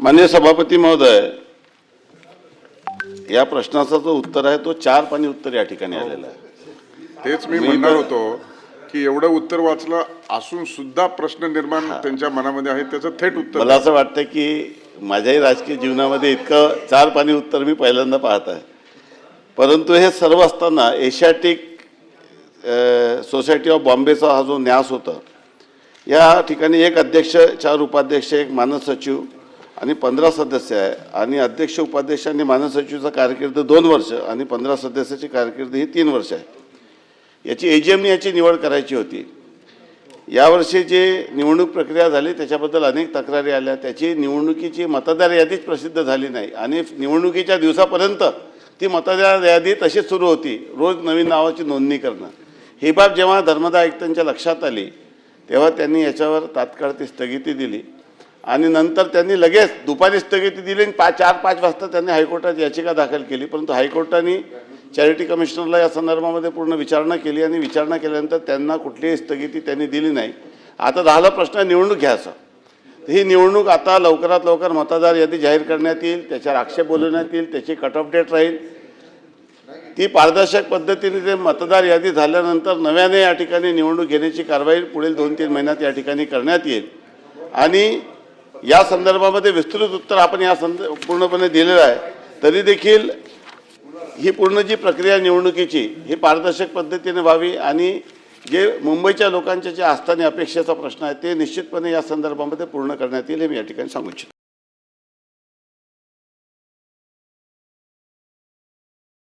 माननीय सभापती महोदय, या प्रश्नाचं जो उत्तर आहे तो 4 पानी उत्तर या ठिकाणी आलेलं आहे। तेच मी म्हणणार होतो की एवढं उत्तर वाचलं असून सुद्धा प्रश्न निर्माण त्यांच्या मनामध्ये आहे, त्याचं थेट उत्तर मला असं वाटतं की माझ्याही राजकीय जीवनामध्ये इतकं 4 पानी उत्तर मी पहिल्यांदा पाहत आहे। परंतु हे सर्व असताना एशियाटिक सोसायटी ऑफ बॉम्बेचा हा जो न्यास होता, या ठिकाणी एक अध्यक्ष, 4 उपाध्यक्ष, एक मानद सचिव आणि 15 सदस्य आहे आणि अध्यक्ष, उपाध्यक्ष आणि मानद सचिवचा कारकीर्द 2 वर्ष आणि 15 सदस्याची कारकीर्द ही 3 वर्ष आहे। याची एजीएमने याची निवड करायची होती। यावर्षी जे निवडणूक प्रक्रिया झाली त्याच्याबद्दल अनेक तक्रारी आल्या। त्याची निवडणुकीची मतदार यादीच प्रसिद्ध झाली नाही आणि निवडणुकीच्या दिवसापर्यंत ती मतदार यादी तशीच सुरू होती, रोज नवीन नावाची नोंदणी करणं। ही बाब जेव्हा धर्मदा आयुक्तांच्या लक्षात आली तेव्हा त्यांनी याच्यावर तात्काळ ती स्थगिती दिली आणि नंतर त्यांनी लगेच दुपारी स्थगिती दिली आणि 4-5 वाजता त्यांनी हायकोर्टात याचिका दाखल केली। परंतु हायकोर्टाने चॅरिटी कमिशनरला या संदर्भामध्ये पूर्ण विचारणा केली आणि विचारणा केल्यानंतर त्यांना कुठलीही स्थगिती त्यांनी दिली नाही। आता झाला प्रश्न निवडणूक घ्यायचा। ही निवडणूक आता लवकरात लवकर मतदार यादी जाहीर करण्यात येईल, त्याच्यावर आक्षेप बोलवण्यात येईल, त्याची कट ऑफ डेट राहील। ती पारदर्शक पद्धतीने ते मतदार यादी झाल्यानंतर नव्याने या ठिकाणी निवडणूक घेण्याची कारवाई पुढील 2-3 महिन्यात या ठिकाणी करण्यात येईल आणि या संदर्भामध्ये विस्तृत उत्तर आपण या पूर्णपणे दिलेलं आहे। तरी देखील ही पूर्ण जी प्रक्रिया निवडणुकीची ही पारदर्शक पद्धतीने व्हावी आणि जे मुंबईच्या लोकांच्या जे आस्था आणि अपेक्षेचा प्रश्न आहे ते निश्चितपणे या संदर्भामध्ये पूर्ण करण्यात येईल हे मी या ठिकाणी सांगू इच्छितो।